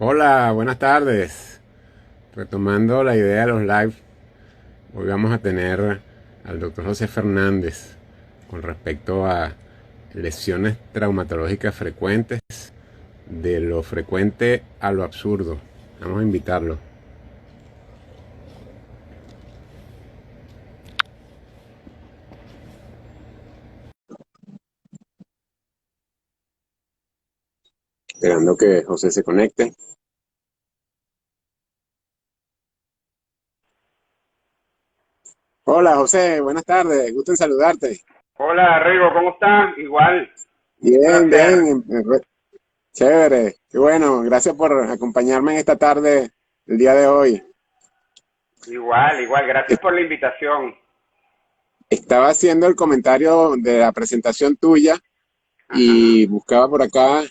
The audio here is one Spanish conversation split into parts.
Hola, buenas tardes. Retomando la idea de los live, hoy vamos a tener al doctor José Fernández con respecto a lesiones traumatológicas frecuentes, de lo frecuente a lo absurdo. Vamos a invitarlo. Esperando que José se conecte. Hola José, buenas tardes, gusto en saludarte. Hola, Rigo, ¿cómo estás? Igual, un Bien, placer. bien, chévere, qué bueno, gracias por acompañarme en esta tarde, el día de hoy. Igual, gracias por la invitación. Estaba haciendo el comentario de la presentación tuya Ajá, y buscaba por acá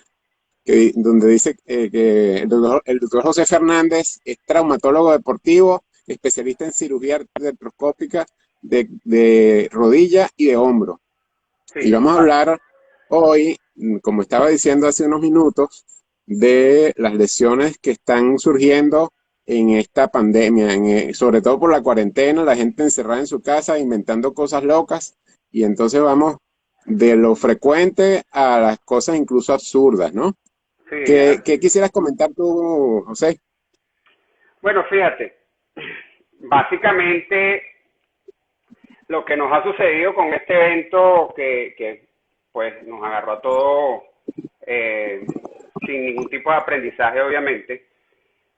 donde dice que el doctor José Fernández es traumatólogo deportivo, especialista en cirugía artroscópica de rodilla y de hombro. Y sí, vamos a hablar hoy, como estaba diciendo hace unos minutos, de las lesiones que están surgiendo en esta pandemia, sobre todo por la cuarentena, la gente encerrada en su casa inventando cosas locas, y entonces vamos de lo frecuente a las cosas incluso absurdas, ¿no? sí, ¿Qué quisieras comentar tú, José? bueno, fíjate, básicamente lo que nos ha sucedido con este evento que pues nos agarró a todos eh, sin ningún tipo de aprendizaje, obviamente,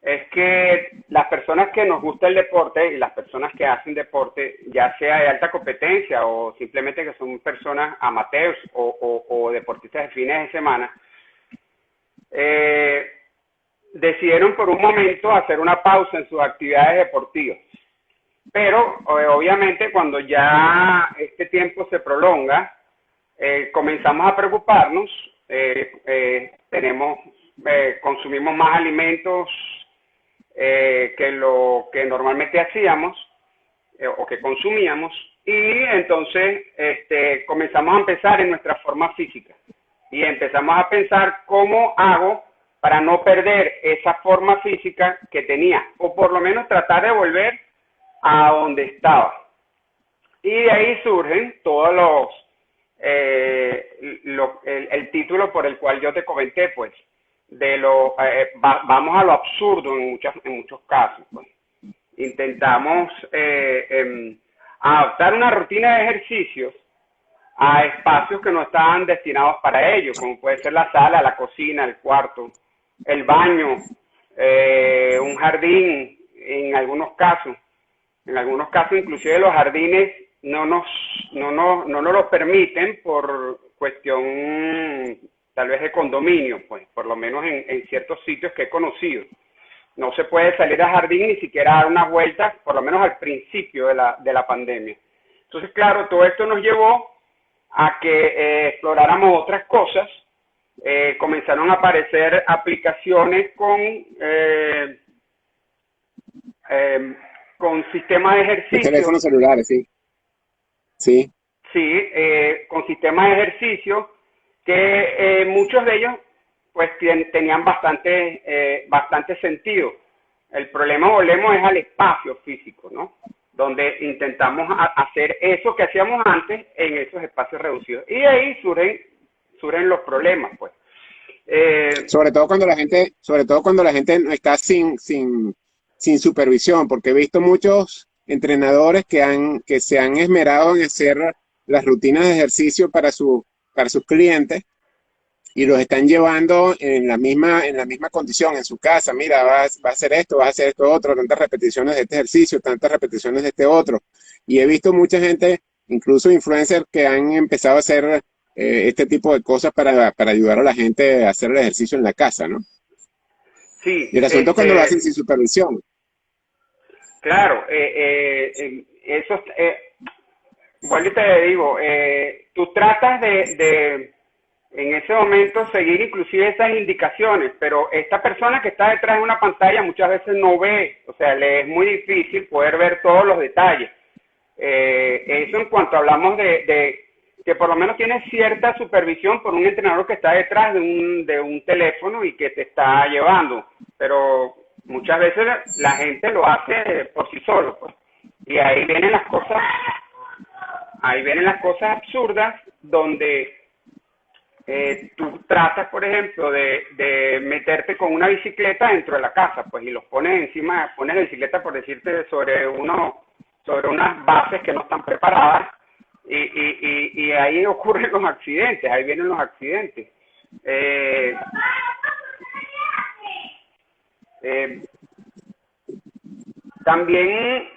es que las personas que nos gusta el deporte y las personas que hacen deporte, ya sea de alta competencia o simplemente que son personas amateurs o deportistas de fines de semana, eh, decidieron por un momento hacer una pausa en sus actividades deportivas. Pero obviamente cuando ya este tiempo se prolonga, comenzamos a preocuparnos, consumimos más alimentos que lo que normalmente hacíamos o que consumíamos, y entonces comenzamos a pensar en nuestra forma física y empezamos a pensar cómo hago para no perder esa forma física que tenía, o por lo menos tratar de volver a donde estaba. Y de ahí surgen todos el título por el cual yo te comenté, pues, vamos a lo absurdo en muchos casos, pues. Intentamos adaptar una rutina de ejercicios a espacios que no estaban destinados para ello, como puede ser la sala, la cocina, el cuarto, el baño, un jardín, en algunos casos inclusive los jardines no nos lo permiten por cuestión tal vez de condominio, pues, por lo menos en ciertos sitios que he conocido. No se puede salir al jardín ni siquiera dar unas vueltas, por lo menos al principio de la pandemia. Entonces, claro, todo esto nos llevó a que exploráramos otras cosas. Comenzaron a aparecer aplicaciones eh, con sistemas de Los ejercicio, teléfonos celulares, sí. Sí. sí, con sistemas de ejercicio que muchos de ellos pues tenían bastante sentido. El problema, volvemos, es al espacio físico, ¿no? Donde intentamos hacer eso que hacíamos antes en esos espacios reducidos. Y ahí surgen los problemas, pues. Eh, Sobre todo cuando la gente no está sin supervisión, porque he visto muchos entrenadores que se han esmerado en hacer las rutinas de ejercicio para sus clientes y los están llevando en la misma condición en su casa. Mira, va a hacer esto, vas a hacer esto otro, tantas repeticiones de este ejercicio, tantas repeticiones de este otro. Y he visto mucha gente, incluso influencers, que han empezado a hacer este tipo de cosas para ayudar a la gente a hacer el ejercicio en la casa, ¿no? Y sí, el asunto es cuando lo hacen sin supervisión. claro, vuelvo y te digo, tú tratas en ese momento seguir inclusive esas indicaciones, pero esta persona que está detrás de una pantalla muchas veces no ve, o sea, le es muy difícil poder ver todos los detalles. Eso en cuanto hablamos que por lo menos tienes cierta supervisión por un entrenador que está detrás de un teléfono y que te está llevando, pero muchas veces la gente lo hace por sí solo, pues. Y ahí vienen las cosas absurdas donde tú tratas, por ejemplo, de meterte con una bicicleta dentro de la casa, pues, y los pones encima, pones la bicicleta, por decirte, sobre unas bases que no están preparadas, y ahí ocurren los accidentes, ahí vienen los accidentes. También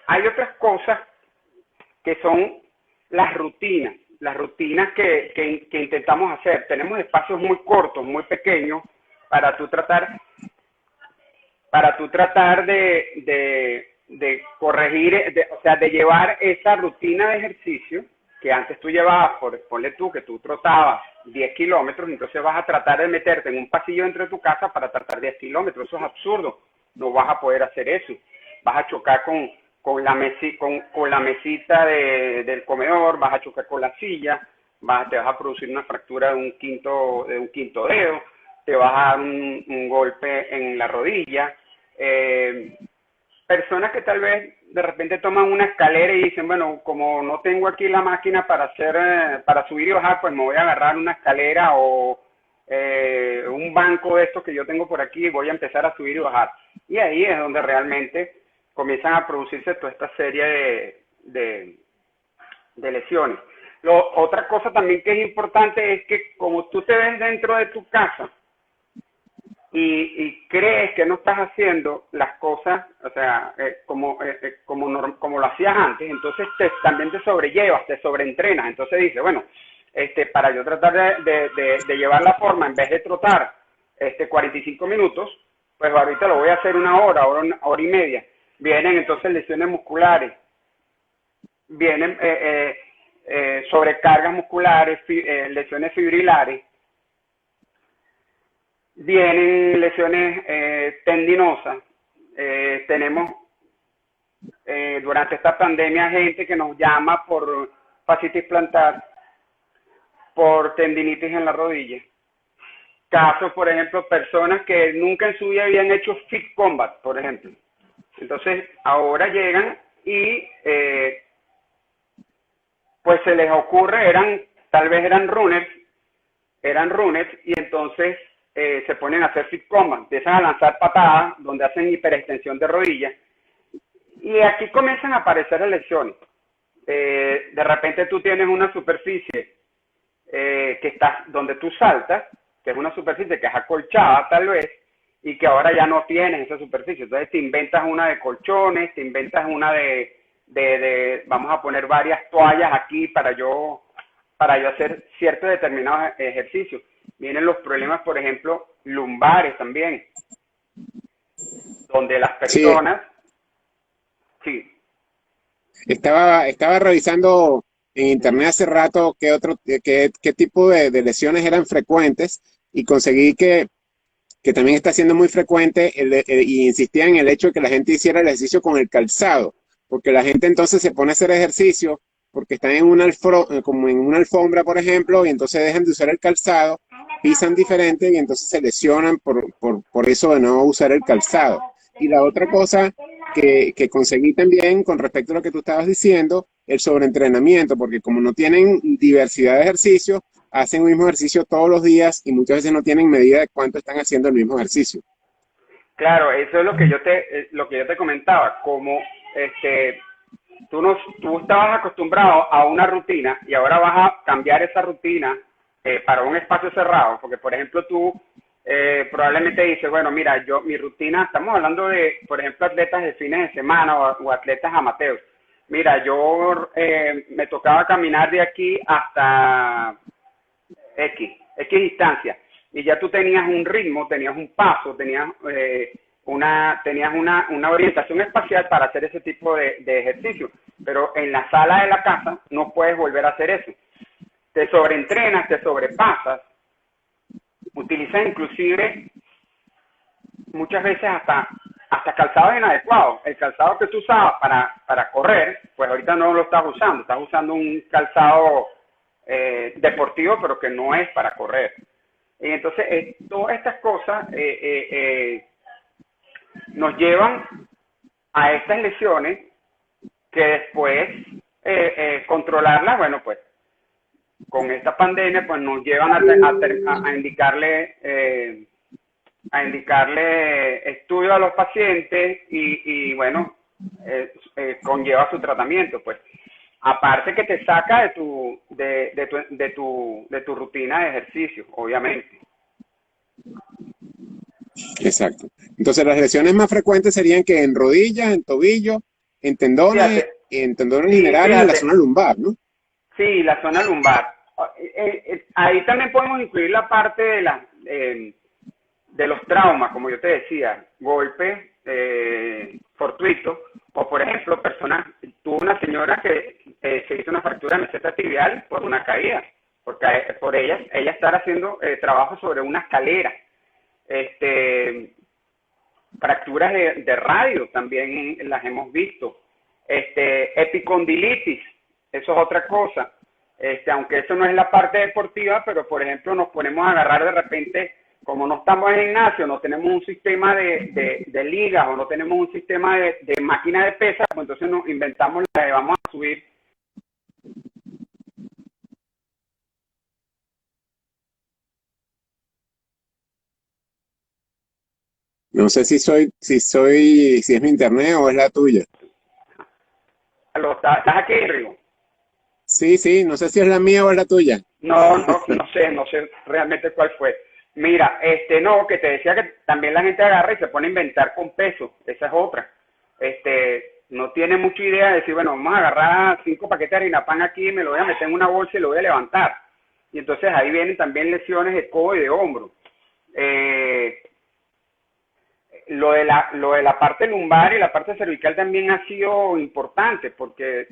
hay otras cosas que son las rutinas que intentamos hacer. Tenemos espacios muy cortos, muy pequeños, para tú tratar de corregir, o sea, de llevar esa rutina de ejercicio que antes tú llevabas, ponle tú que tú trotabas 10 kilómetros, entonces vas a tratar de meterte en un pasillo dentro de tu casa para tratar 10 kilómetros. Eso es absurdo, no vas a poder hacer eso. Vas a chocar con la mesita del comedor, vas a chocar con la silla, te vas a producir una fractura de un quinto dedo, te vas a dar un golpe en la rodilla. Personas que tal vez de repente toman una escalera y dicen, bueno, como no tengo aquí la máquina para subir y bajar, pues me voy a agarrar una escalera o un banco de estos que yo tengo por aquí y voy a empezar a subir y bajar. Y ahí es donde realmente comienzan a producirse toda esta serie de lesiones. Otra cosa también que es importante es que como tú te ves dentro de tu casa y crees que no estás haciendo las cosas, o sea, como lo hacías antes, entonces también te sobrellevas, te sobreentrenas. Entonces dices, bueno, para yo tratar de llevar la forma, en vez de trotar 45 minutos, pues ahorita lo voy a hacer una hora y media. Vienen entonces lesiones musculares, vienen sobrecargas musculares, lesiones fibrilares, vienen lesiones tendinosas. Tenemos durante esta pandemia gente que nos llama por fascitis plantar, por tendinitis en la rodilla. Casos, por ejemplo, personas que nunca en su vida habían hecho fit combat, por ejemplo. Entonces, ahora llegan y pues se les ocurre, tal vez eran runners, y entonces se ponen a hacer fit combat, empiezan a lanzar patadas donde hacen hiperextensión de rodillas, y aquí comienzan a aparecer las lesiones. De repente tú tienes una superficie que está donde tú saltas, que es una superficie que es acolchada tal vez, y que ahora ya no tienes esa superficie. Entonces te inventas una de colchones, te inventas una vamos a poner varias toallas aquí para yo hacer ciertos determinados ejercicios. Vienen los problemas, por ejemplo, lumbares también, donde las personas... Sí. Estaba revisando en internet hace rato qué tipo de lesiones eran frecuentes y conseguí que también está siendo muy frecuente y insistía en el hecho de que la gente hiciera el ejercicio con el calzado, porque la gente entonces se pone a hacer ejercicio porque están como en una alfombra, por ejemplo, y entonces dejan de usar el calzado, pisan diferente y entonces se lesionan por eso de no usar el calzado. Y la otra cosa que conseguí también con respecto a lo que tú estabas diciendo, el sobreentrenamiento, porque como no tienen diversidad de ejercicios, hacen el mismo ejercicio todos los días y muchas veces no tienen medida de cuánto están haciendo el mismo ejercicio. Claro, eso es lo que yo te comentaba, como tú estabas acostumbrado a una rutina y ahora vas a cambiar esa rutina para un espacio cerrado, porque por ejemplo tú probablemente dices, bueno, mira, mi rutina, estamos hablando de, por ejemplo, atletas de fines de semana o atletas amateurs. Mira, yo me tocaba caminar de aquí hasta X distancia, y ya tú tenías un ritmo, tenías un paso, tenías una orientación espacial para hacer ese tipo de ejercicio, pero en la sala de la casa no puedes volver a hacer eso. Te sobreentrenas, te sobrepasas, utilizas inclusive muchas veces hasta hasta calzados inadecuados. El calzado que tú usabas para correr, pues ahorita no lo estás usando un calzado deportivo, pero que no es para correr. Y entonces, todas estas cosas nos llevan a estas lesiones que después controlarlas, bueno, pues con esta pandemia, pues nos llevan a indicarle estudios a los pacientes y bueno, conlleva su tratamiento, pues. Aparte que te saca de tu rutina de ejercicio, obviamente. Exacto. Entonces las lesiones más frecuentes serían que en rodillas, en tobillo, en tendones, generales, en la zona lumbar, ¿no? Sí, la zona lumbar. Ahí también podemos incluir la parte de los traumas, como yo te decía, golpes fortuitos, o por ejemplo, tuvo una señora que se hizo una fractura de meseta tibial por una caída, porque por ella estar haciendo trabajo sobre una escalera. Fracturas de radio también las hemos visto. Epicondilitis, eso es otra cosa. Aunque eso no es la parte deportiva, pero por ejemplo nos ponemos a agarrar de repente, como no estamos en el gimnasio, no tenemos un sistema de ligas o no tenemos un sistema de máquina de pesas, pues entonces nos inventamos la de vamos a subir. No sé si es mi internet o es la tuya. ¿Estás aquí, Rigo? Sí, no sé si es la mía o es la tuya. No sé realmente cuál fue. Mira, no, que te decía que también la gente agarra y se pone a inventar con peso, esa es otra. No tiene mucha idea de decir, bueno, vamos a agarrar 5 paquetes de harina pan aquí, me lo voy a meter en una bolsa y lo voy a levantar. Y entonces ahí vienen también lesiones de codo y de hombro. Lo de la parte lumbar y la parte cervical también ha sido importante porque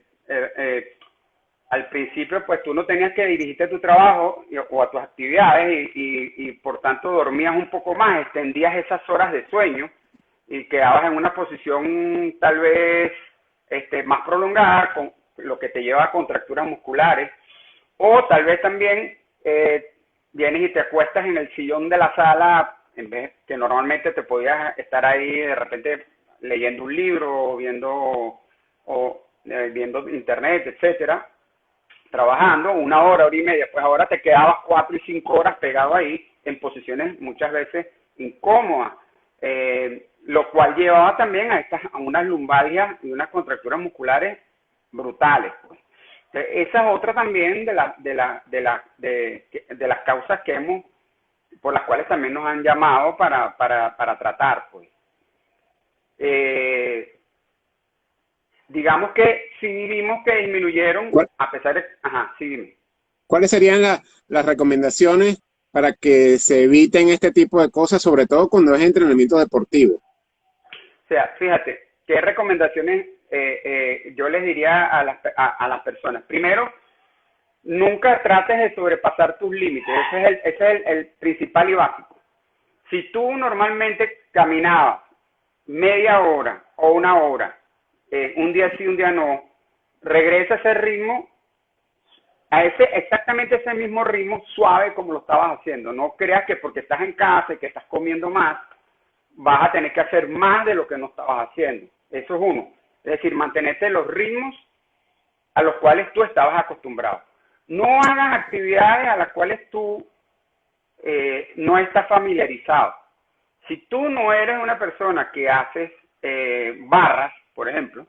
al principio pues tú no tenías que dirigirte a tu trabajo o a tus actividades y por tanto dormías un poco más, extendías esas horas de sueño y quedabas en una posición tal vez más prolongada, con lo que te lleva a contracturas musculares, o tal vez también vienes y te acuestas en el sillón de la sala en vez que normalmente te podías estar ahí de repente leyendo un libro, viendo internet, etcétera, trabajando 1 hora, 1 hora y media, pues ahora te quedabas 4 y 5 horas pegado ahí en posiciones muchas veces incómodas, lo cual llevaba también a unas lumbalgias y unas contracturas musculares brutales, pues. Esa es otra también de las causas por las cuales también nos han llamado para tratar, pues. Digamos que sí vimos que disminuyeron, a pesar de... Ajá, sí, dime. ¿Cuáles serían las recomendaciones para que se eviten este tipo de cosas, sobre todo cuando es entrenamiento deportivo? O sea, fíjate, ¿qué recomendaciones yo les diría a las personas? Primero, nunca trates de sobrepasar tus límites. Ese es el principal y básico. Si tú normalmente caminabas media hora o 1 hora, un día sí, un día no, regresa a ese ritmo, exactamente ese mismo ritmo suave como lo estabas haciendo. No creas que porque estás en casa y que estás comiendo más, vas a tener que hacer más de lo que no estabas haciendo. Eso es uno. Es decir, mantenerte los ritmos a los cuales tú estabas acostumbrado. No hagas actividades a las cuales tú no estás familiarizado. Si tú no eres una persona que haces barras, por ejemplo,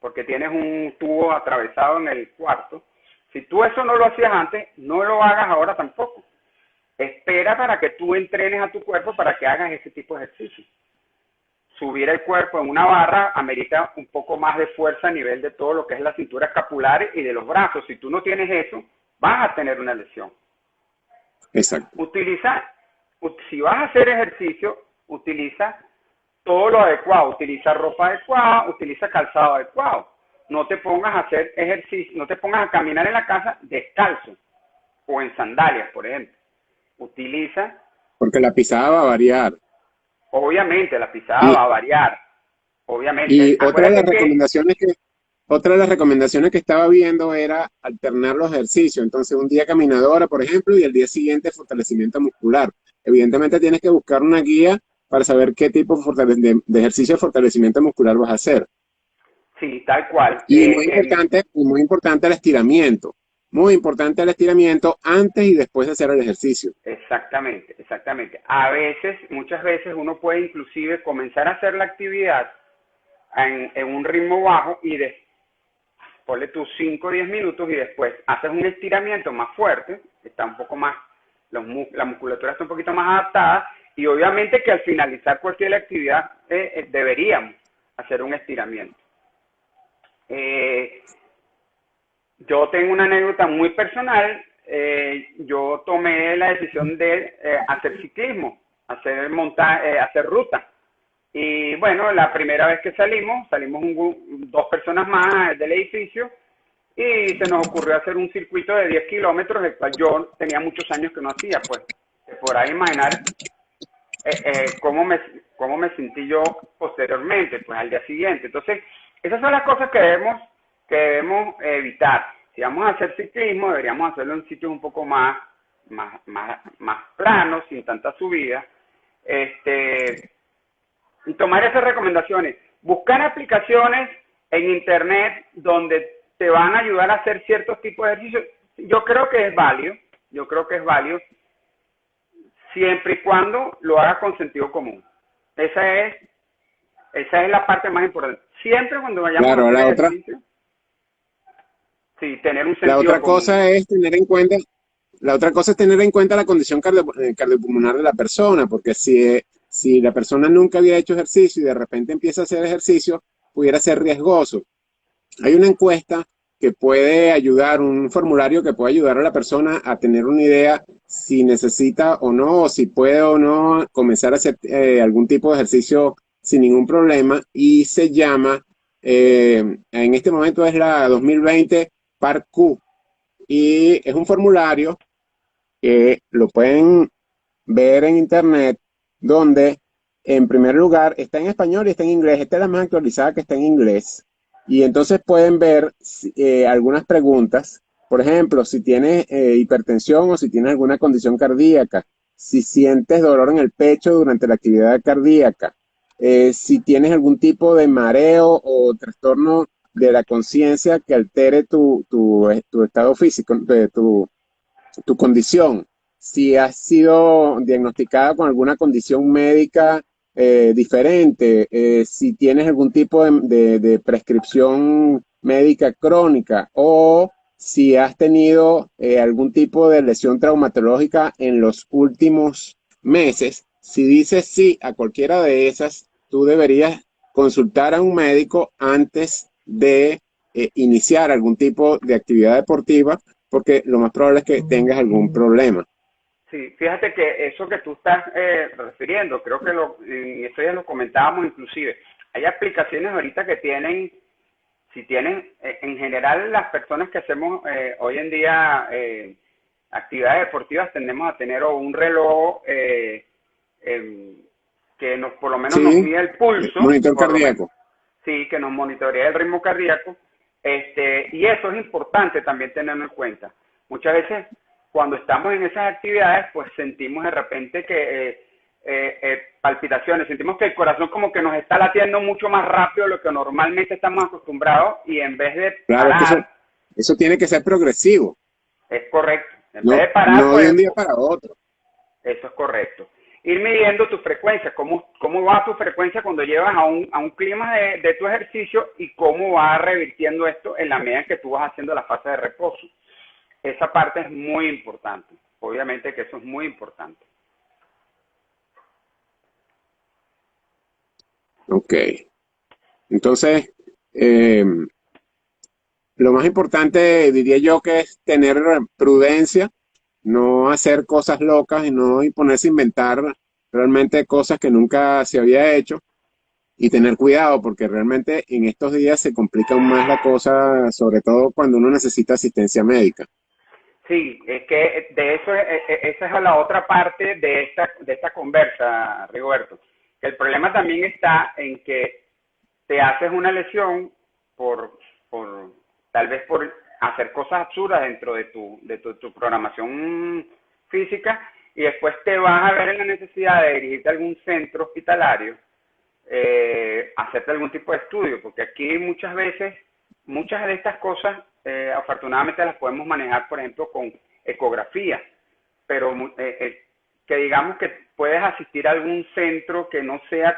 porque tienes un tubo atravesado en el cuarto, si tú eso no lo hacías antes, no lo hagas ahora tampoco. Espera para que tú entrenes a tu cuerpo para que hagas ese tipo de ejercicio. Subir el cuerpo en una barra amerita un poco más de fuerza a nivel de todo lo que es la cintura escapular y de los brazos. Si tú no tienes eso, vas a tener una lesión. Exacto. Si vas a hacer ejercicio, utiliza todo lo adecuado. Utiliza ropa adecuada, utiliza calzado adecuado. No te pongas a hacer ejercicio, no te pongas a caminar en la casa descalzo o en sandalias, por ejemplo. Utiliza... Porque la pisada va a variar. Obviamente la pisada Y, va a variar, obviamente. y Acuérdate que otra de las recomendaciones que estaba viendo era alternar los ejercicios. Entonces, un día caminadora, por ejemplo, y el día siguiente fortalecimiento muscular. Evidentemente tienes que buscar una guía para saber qué tipo de ejercicio de fortalecimiento muscular vas a hacer. sí, tal cual. Y muy importante el estiramiento. Muy importante el estiramiento antes y después de hacer el ejercicio. Exactamente, exactamente. A veces, muchas veces uno puede inclusive comenzar a hacer la actividad en un ritmo bajo y ponle tus 5 o 10 minutos y después haces un estiramiento más fuerte, está un poco más, la musculatura está un poquito más adaptada y obviamente que al finalizar cualquier actividad deberíamos hacer un estiramiento. Eh, yo tengo una anécdota muy personal. Yo tomé la decisión de hacer ciclismo, hacer ruta. Y bueno, la primera vez que salimos dos personas más del edificio y se nos ocurrió hacer un circuito de 10 kilómetros, el cual yo tenía muchos años que no hacía, pues te podrás imaginar cómo me sentí yo posteriormente, pues al día siguiente. Entonces, esas son las cosas que debemos evitar. Si vamos a hacer ciclismo, deberíamos hacerlo en sitios un poco más planos, sin tanta subida. Y tomar esas recomendaciones. Buscar aplicaciones en internet donde te van a ayudar a hacer ciertos tipos de ejercicios. Yo creo que es válido. Yo creo que es válido siempre y cuando lo hagas con sentido común. Esa es la parte más importante. Siempre cuando vayamos a Claro, hacer ejercicio, sí, tener un la sentido otra común. cosa es tener en cuenta, la otra cosa es tener en cuenta la condición cardiopulmonar de la persona, porque si la persona nunca había hecho ejercicio y de repente empieza a hacer ejercicio, pudiera ser riesgoso. Hay una encuesta que puede ayudar, un formulario que puede ayudar a la persona a tener una idea si necesita o no, o si puede o no comenzar a hacer algún tipo de ejercicio sin ningún problema, y se llama, en este momento es la 2020 PAR-Q, y es un formulario que lo pueden ver en internet, donde en primer lugar está en español y está en inglés. Esta es la más actualizada, que está en inglés. Y entonces pueden ver algunas preguntas. Por ejemplo, si tienes hipertensión o si tienes alguna condición cardíaca, si sientes dolor en el pecho durante la actividad cardíaca, si tienes algún tipo de mareo o trastorno de la conciencia que altere tu estado físico, tu condición, si has sido diagnosticada con alguna condición médica diferente, si tienes algún tipo de prescripción médica crónica, o si has tenido algún tipo de lesión traumatológica en los últimos meses. Si dices sí a cualquiera de esas, tú deberías consultar a un médico antes de iniciar algún tipo de actividad deportiva, porque lo más probable es que tengas algún problema. Sí, fíjate que eso que tú estás refiriendo, creo que en esto ya lo comentábamos inclusive. Hay aplicaciones ahorita que si tienen, en general las personas que hacemos hoy en día actividades deportivas tendemos a tener o un reloj que por lo menos nos Sí, mide el pulso, monitor por lo menos, cardíaco. sí, que nos monitorea el ritmo cardíaco, y eso es importante también tenerlo en cuenta. Muchas veces cuando estamos en esas actividades, pues sentimos de repente que palpitaciones, sentimos que el corazón como que nos está latiendo mucho más rápido de lo que normalmente estamos acostumbrados y en vez de Claro, es que parar, eso tiene que ser progresivo, es correcto, en vez no, de parar, no de pues un día para otro. eso es correcto. Ir midiendo tu frecuencia, cómo va tu frecuencia cuando llevas a un clima de tu ejercicio y cómo va revirtiendo esto en la medida en que tú vas haciendo la fase de reposo. Esa parte es muy importante. Obviamente que eso es muy importante. Ok. Entonces, eh, lo más importante diría yo que es tener prudencia, no hacer cosas locas y no ponerse a inventar realmente cosas que nunca se había hecho, y tener cuidado porque realmente en estos días se complica aún más la cosa, sobre todo cuando uno necesita asistencia médica. Sí, es que de eso, esa es la otra parte de esta conversa, Rigoberto, El problema también está en que te haces una lesión por tal vez por hacer cosas absurdas dentro de tu programación física, y después te vas a ver en la necesidad de dirigirte a algún centro hospitalario, hacerte algún tipo de estudio, porque aquí muchas veces, muchas de estas cosas, afortunadamente las podemos manejar, por ejemplo, con ecografía, pero que digamos que puedes asistir a algún centro que no sea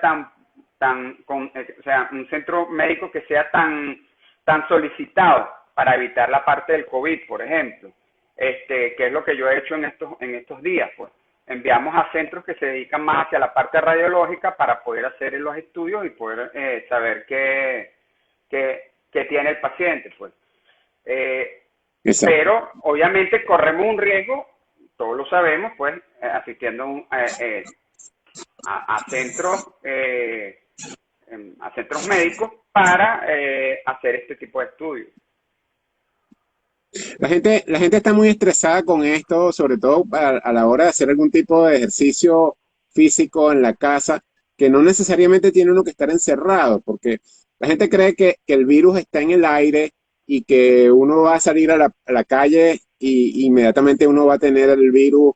o sea, un centro médico que sea tan solicitado para evitar la parte del COVID, por ejemplo, que es lo que yo he hecho en estos días, pues. Enviamos a centros que se dedican más hacia la parte radiológica para poder hacer los estudios y poder saber qué tiene el paciente, pues. Pero obviamente corremos un riesgo, todos lo sabemos, pues, asistiendo a centros médicos para hacer este tipo de estudios. La gente está muy estresada con esto, sobre todo a la hora de hacer algún tipo de ejercicio físico en la casa, que no necesariamente tiene uno que estar encerrado, porque la gente cree que el virus está en el aire y que uno va a salir a la calle y inmediatamente uno va a tener el virus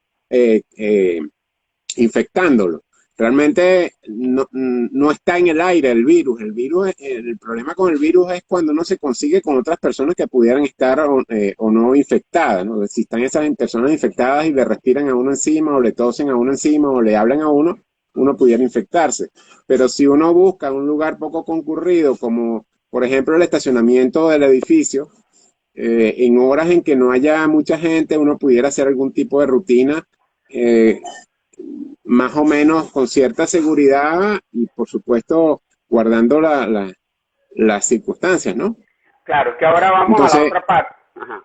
infectándolo. Realmente no está en el aire el virus. El problema con el virus es cuando uno se consigue con otras personas que pudieran estar o no infectadas, ¿no? Si están esas personas infectadas y le respiran a uno encima o le tosen a uno encima o le hablan a uno pudiera infectarse. Pero si uno busca un lugar poco concurrido, como por ejemplo el estacionamiento del edificio, en horas en que no haya mucha gente, uno pudiera hacer algún tipo de rutina más o menos con cierta seguridad y por supuesto guardando las circunstancias, ¿no? Claro, que ahora vamos a la otra parte. Ajá.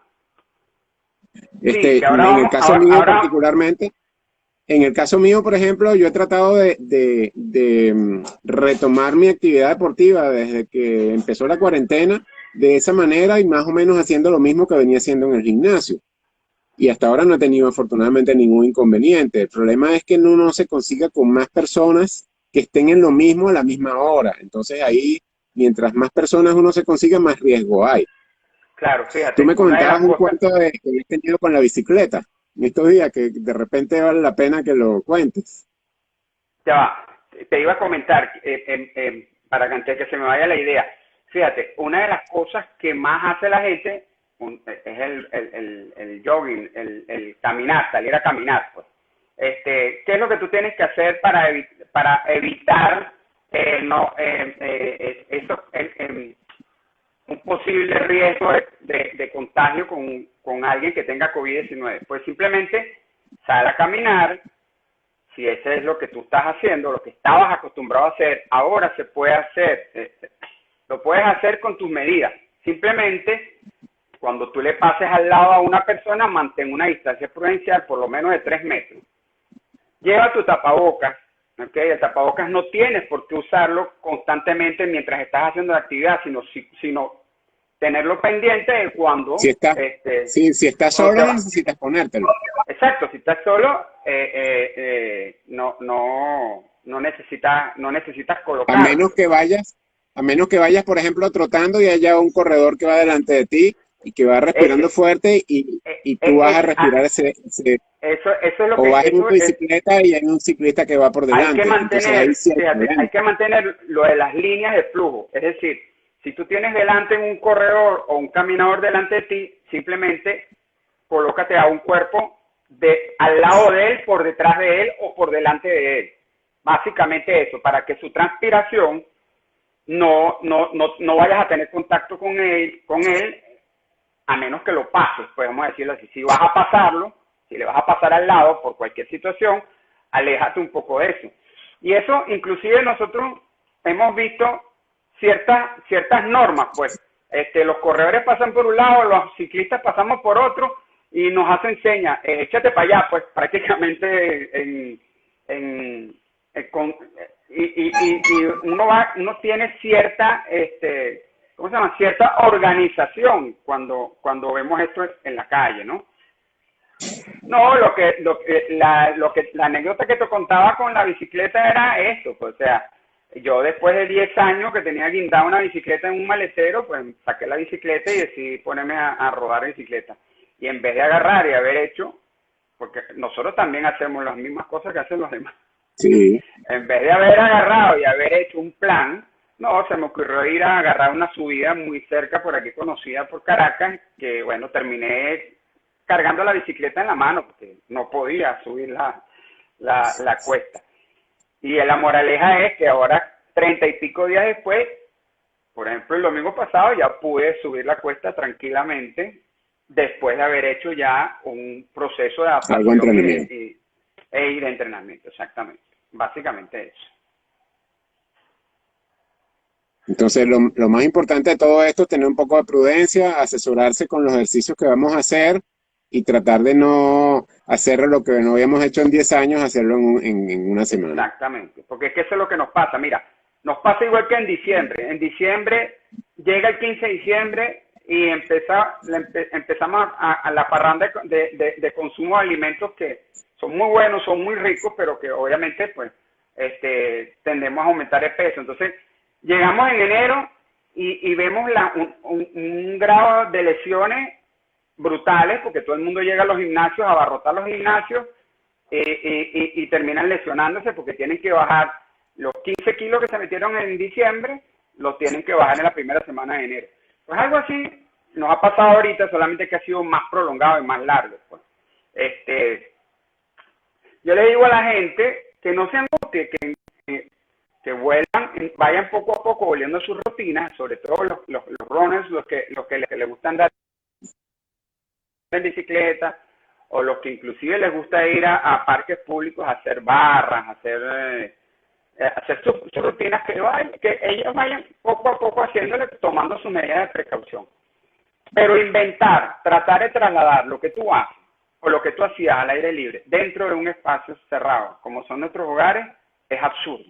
Sí, en el caso mío particularmente, en el caso mío, por ejemplo, yo he tratado de retomar mi actividad deportiva desde que empezó la cuarentena de esa manera y más o menos haciendo lo mismo que venía haciendo en el gimnasio. Y hasta ahora no he tenido afortunadamente ningún inconveniente. El problema es que uno no se consiga con más personas que estén en lo mismo a la misma hora. Entonces ahí, mientras más personas uno se consiga, más riesgo hay. Claro, fíjate. Tú me comentabas un cuento que habías tenido con la bicicleta en estos días, que de repente vale la pena que lo cuentes. Ya va, te iba a comentar, para que antes que se me vaya la idea. Fíjate, una de las cosas que más hace la gente es el jogging, el caminar, salir a caminar, pues. ¿Qué es lo que tú tienes que hacer para evitar un posible riesgo de contagio con alguien que tenga COVID-19? Pues simplemente sal a caminar. Si ese es lo que tú estás haciendo, lo que estabas acostumbrado a hacer, ahora se puede hacer. Lo puedes hacer con tus medidas. Simplemente, cuando tú le pases al lado a una persona, mantén una distancia prudencial por lo menos de 3 metros. Lleva tu tapabocas, ¿ok? El tapabocas no tienes por qué usarlo constantemente mientras estás haciendo la actividad, sino tenerlo pendiente de cuando... Si estás solo, no necesitas ponértelo. Exacto, si estás solo, no necesitas colocarlo. A menos que vayas, por ejemplo, trotando y haya un corredor que va delante de ti y que va respirando fuerte y tú vas a respirar ese eso es lo que... O vas en una bicicleta y hay un ciclista que va por delante. Hay que mantener lo de las líneas de flujo. Es decir, si tú tienes delante un corredor o un caminador delante de ti, simplemente colócate a un cuerpo al lado de él, por detrás de él o por delante de él. Básicamente eso, para que su transpiración no vayas a tener contacto con él, a menos que lo pases, podemos decirlo así. Si vas a pasarlo, si le vas a pasar al lado por cualquier situación, aléjate un poco de eso. Y eso, inclusive nosotros hemos visto ciertas normas, pues. Los corredores pasan por un lado, los ciclistas pasamos por otro y nos hacen señas, échate para allá, pues prácticamente uno tiene cierta, ¿cómo se llama? Cierta organización cuando vemos esto en la calle, ¿no? No, la anécdota que te contaba con la bicicleta era esto, pues, o sea, yo después de 10 años que tenía guindada una bicicleta en un maletero, pues saqué la bicicleta y decidí ponerme a rodar bicicleta. Y en vez de agarrar y haber hecho, porque nosotros también hacemos las mismas cosas que hacen los demás, Sí, en vez de haber agarrado y haber hecho un plan, no, se me ocurrió ir a agarrar una subida muy cerca por aquí conocida por Caracas, que bueno, terminé cargando la bicicleta en la mano porque no podía subir la cuesta. Y la moraleja es que ahora, 30 y pico días después, por ejemplo, el domingo pasado ya pude subir la cuesta tranquilamente después de haber hecho ya un proceso de algo adaptación entrenamiento. y de entrenamiento, exactamente. Básicamente eso. Entonces, lo más importante de todo esto es tener un poco de prudencia, asesorarse con los ejercicios que vamos a hacer y tratar de no hacer lo que no habíamos hecho en 10 años, hacerlo en una semana. Exactamente, porque es que eso es lo que nos pasa. Mira, nos pasa igual que en diciembre. En diciembre llega el 15 de diciembre y empezamos a la parranda de consumo de alimentos que son muy buenos, son muy ricos, pero que obviamente pues tendemos a aumentar el peso. Entonces, llegamos en enero y vemos un grado de lesiones brutales, porque todo el mundo llega a los gimnasios, a abarrotar los gimnasios, y terminan lesionándose porque tienen que bajar los 15 kilos que se metieron en diciembre, los tienen que bajar en la primera semana de enero. Pues algo así nos ha pasado ahorita, solamente que ha sido más prolongado y más largo. Pues. Yo le digo a la gente que no se angustie, que vuelan, vayan poco a poco volviendo a sus rutinas, sobre todo los runners, los que les gustan dar en bicicleta, o los que inclusive les gusta ir a parques públicos a hacer barras, hacer sus rutinas, que ellos vayan poco a poco haciéndole, tomando sus medidas de precaución. Pero tratar de trasladar lo que tú haces o lo que tú hacías al aire libre dentro de un espacio cerrado, como son nuestros hogares, es absurdo.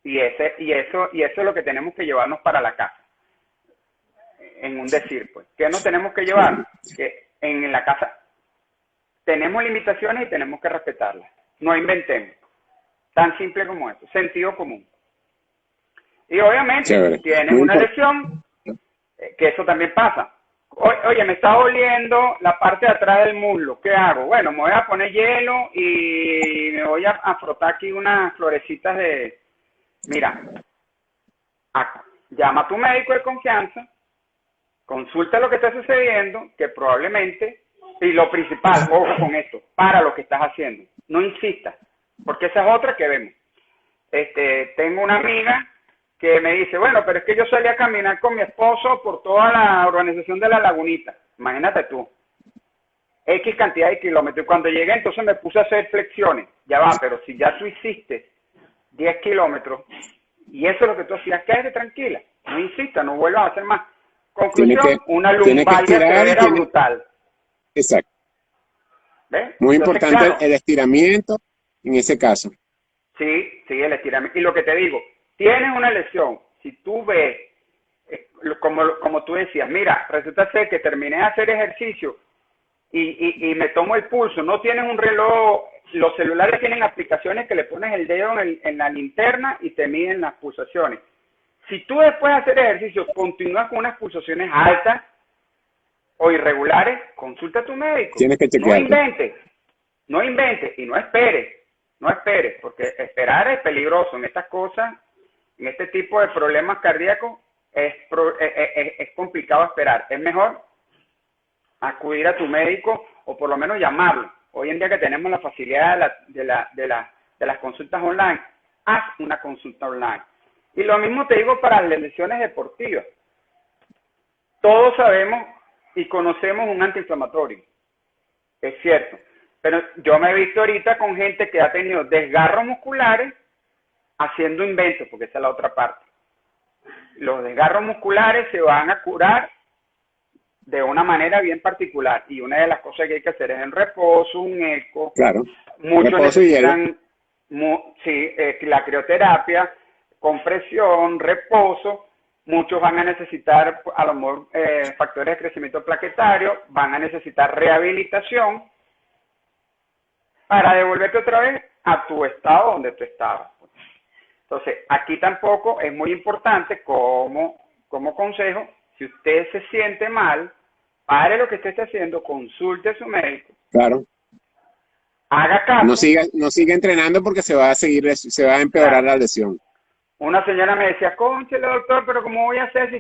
Y eso es lo que tenemos que llevarnos para la casa. En un decir, pues, ¿qué nos tenemos que llevar? Que en la casa tenemos limitaciones y tenemos que respetarlas. No inventemos. Tan simple como eso. Sentido común. Y obviamente, Chévere. si tienes una lesión, que eso también pasa. Oye, me está doliendo la parte de atrás del muslo. ¿Qué hago? Bueno, me voy a poner hielo y me voy a frotar aquí unas florecitas de... Mira, llama a tu médico de confianza, consulta lo que está sucediendo, que probablemente, y lo principal, ojo con esto, para lo que estás haciendo. No insistas, porque esa es otra que vemos. Tengo una amiga que me dice, bueno, pero es que yo salí a caminar con mi esposo por toda la urbanización de La Lagunita. Imagínate tú, X cantidad de kilómetros. Y cuando llegué, entonces me puse a hacer flexiones. Ya va, pero si ya tú hiciste 10 kilómetros y eso es lo que tú hacías, quédate tranquila. No insistas, no vuelvas a hacer más. Conclusión, una lumbalgia severa brutal. Exacto. ¿Ves? Muy Entonces, importante claro, el estiramiento en ese caso. sí, el estiramiento. Y lo que te digo, tienes una lesión, si tú ves, como tú decías, mira, resulta ser que terminé de hacer ejercicio y me tomo el pulso, no tienes un reloj, los celulares tienen aplicaciones que le pones el dedo en la linterna y te miden las pulsaciones. Si tú después de hacer ejercicio continúas con unas pulsaciones altas o irregulares, consulta a tu médico. Tienes que chequearlo. No inventes y no esperes, porque esperar es peligroso en estas cosas, en este tipo de problemas cardíacos, es complicado esperar. Es mejor acudir a tu médico o por lo menos llamarlo. Hoy en día que tenemos la facilidad de las consultas online, haz una consulta online. Y lo mismo te digo para las lesiones deportivas. Todos sabemos y conocemos un antiinflamatorio, es cierto. Pero yo me he visto ahorita con gente que ha tenido desgarros musculares haciendo inventos, porque esa es la otra parte. Los desgarros musculares se van a curar de una manera bien particular. Y una de las cosas que hay que hacer es el reposo, un eco. Claro. Muchos Reposo necesitan la crioterapia, compresión, reposo. Muchos van a necesitar, a lo mejor, factores de crecimiento plaquetario, van a necesitar rehabilitación para devolverte otra vez a tu estado donde tú estabas. Entonces, aquí tampoco es muy importante como consejo, si usted se siente mal, pare lo que usted está haciendo, consulte a su médico, Claro. haga No caso. siga, no siga entrenando porque se va a empeorar Claro. la lesión. Una señora me decía, cónchale doctor, pero ¿cómo voy a hacer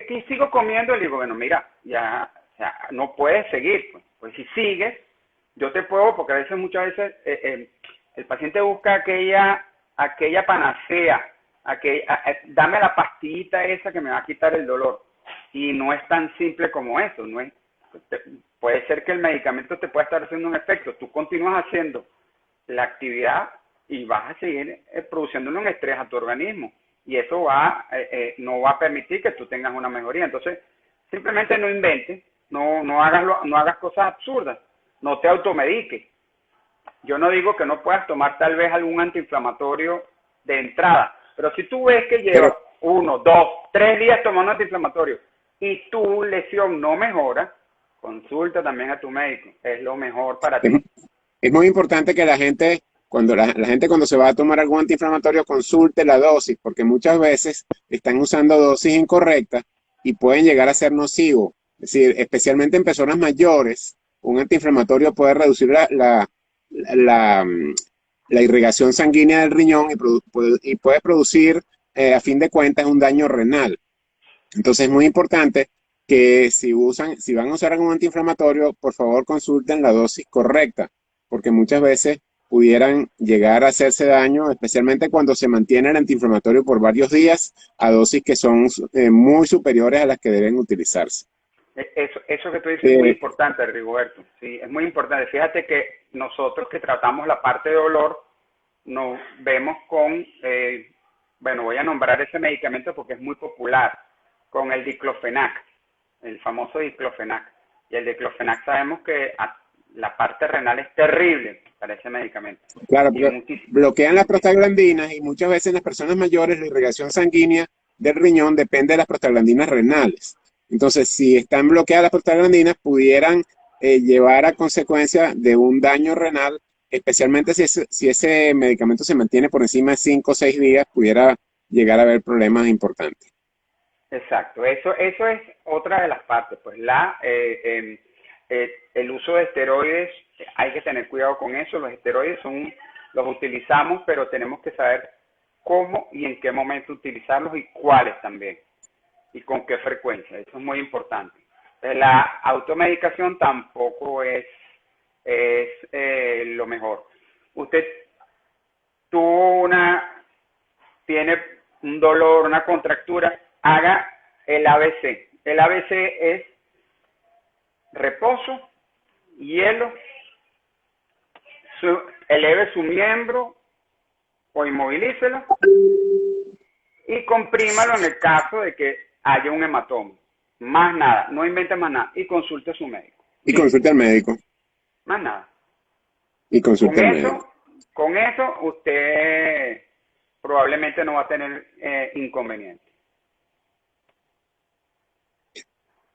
si sigo comiendo? Le digo, bueno, mira, ya, o sea, no puedes seguir. Pues si sigues, yo te puedo, porque a veces, muchas veces, el paciente busca aquella panacea, dame la pastillita esa que me va a quitar el dolor. Y no es tan simple como eso. No es, puede ser que el medicamento te pueda estar haciendo un efecto. Tú continúas haciendo la actividad y vas a seguir produciéndole un estrés a tu organismo. Y eso no va a permitir que tú tengas una mejoría. Entonces, simplemente no inventes, no hagas cosas absurdas, no te automediques. Yo no digo que no puedas tomar tal vez algún antiinflamatorio de entrada, pero si tú ves que llevas Pero 1, 2, 3 días tomando antiinflamatorio y tu lesión no mejora, consulta también a tu médico, es lo mejor para es, ti. es muy importante que la gente, cuando la gente cuando se va a tomar algún antiinflamatorio, consulte la dosis, porque muchas veces están usando dosis incorrectas y pueden llegar a ser nocivos. Es decir, especialmente en personas mayores, un antiinflamatorio puede reducir la, la irrigación sanguínea del riñón y puede producir, a fin de cuentas, un daño renal. Entonces es muy importante que si van a usar algún antiinflamatorio, por favor consulten la dosis correcta, porque muchas veces pudieran llegar a hacerse daño, especialmente cuando se mantiene el antiinflamatorio por varios días a dosis que son muy superiores a las que deben utilizarse. Eso que tú dices es muy Eh, importante, Rigoberto. Sí, es muy importante. Fíjate que nosotros que tratamos la parte de dolor, nos vemos con, bueno, voy a nombrar ese medicamento porque es muy popular, con el diclofenac, el famoso diclofenac. Y el diclofenac sabemos que la parte renal es terrible para ese medicamento. claro, Y porque bloquean las muchísimo. prostaglandinas y muchas veces en las personas mayores la irrigación sanguínea del riñón depende de las prostaglandinas renales. Entonces, si están bloqueadas las prostaglandinas, pudieran llevar a consecuencia de un daño renal, especialmente si ese medicamento se mantiene por encima de 5 o 6 días, pudiera llegar a haber problemas importantes. Exacto, eso es otra de las partes, pues el uso de esteroides, hay que tener cuidado con eso, los esteroides los utilizamos, pero tenemos que saber cómo y en qué momento utilizarlos y cuáles también, y con qué frecuencia, eso es muy importante. La automedicación tampoco es lo mejor. Usted tuvo tiene un dolor, una contractura, haga el ABC. El ABC es reposo, hielo, eleve su miembro o inmovilícelo y comprímalo en el caso de que haya un hematoma. Más nada, no invente más nada y consulte a su médico. Y Listo, consulte al médico. más nada. Y Con consulte al médico. eso, con eso usted probablemente no va a tener inconveniente.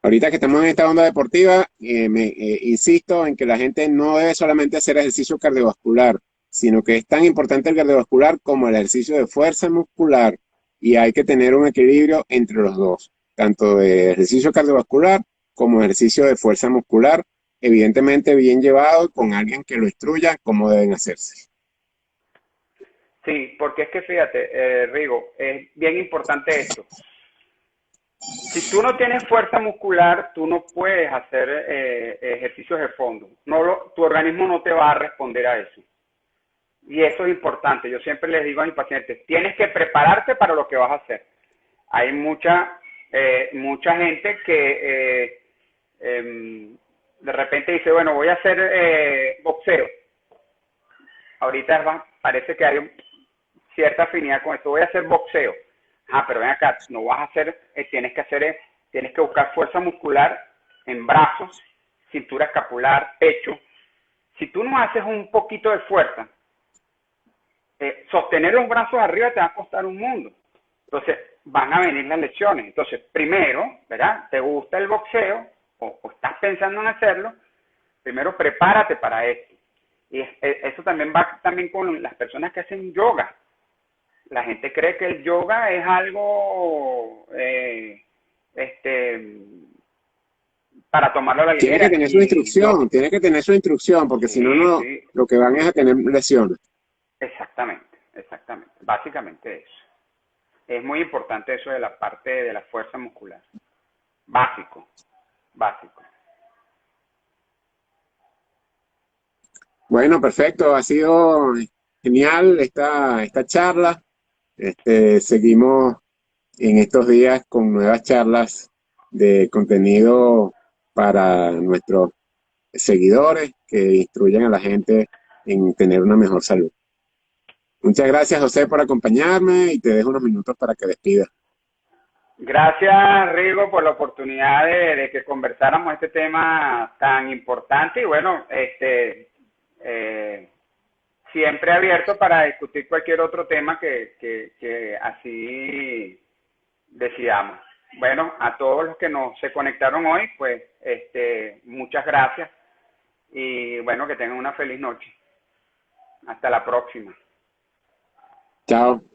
Ahorita que estamos en esta onda deportiva, insisto en que la gente no debe solamente hacer ejercicio cardiovascular, sino que es tan importante el cardiovascular como el ejercicio de fuerza muscular y hay que tener un equilibrio entre los dos, tanto de ejercicio cardiovascular como ejercicio de fuerza muscular, evidentemente bien llevado con alguien que lo instruya cómo deben hacerse. Sí, porque es que fíjate, Rigo, es bien importante esto. Si tú no tienes fuerza muscular, tú no puedes hacer ejercicios de fondo. Tu organismo no te va a responder a eso. Y eso es importante. Yo siempre les digo a mis pacientes, tienes que prepararte para lo que vas a hacer. Hay mucha gente que de repente dice, bueno, voy a hacer boxeo. Ahorita parece que hay cierta afinidad con esto. Voy a hacer boxeo. Ah, pero ven acá, no vas a hacer, tienes que buscar fuerza muscular en brazos, cintura escapular, pecho. Si tú no haces un poquito de fuerza, sostener los brazos arriba te va a costar un mundo. Entonces, van a venir las lesiones. Entonces, primero, ¿verdad? ¿Te gusta el boxeo o estás pensando en hacerlo? Primero prepárate para esto. Y eso también va también con las personas que hacen yoga. La gente cree que el yoga es algo este, para tomarlo a la Tiene que ligera. tener su Y no, instrucción, tiene que tener su instrucción, porque si no, sí, no, sí, lo que van es a tener lesiones. exactamente, exactamente. Básicamente eso. Es muy importante eso de la parte de la fuerza muscular. Básico, básico. Bueno, perfecto, ha sido genial esta charla. Seguimos en estos días con nuevas charlas de contenido para nuestros seguidores que instruyan a la gente en tener una mejor salud. Muchas gracias, José, por acompañarme y te dejo unos minutos para que despidas. Gracias, Rigo, por la oportunidad de que conversáramos este tema tan importante y bueno, eh, siempre abierto para discutir cualquier otro tema que así decidamos. Bueno, a todos los que nos se conectaron hoy, pues muchas gracias y bueno, que tengan una feliz noche. Hasta la próxima. Chao.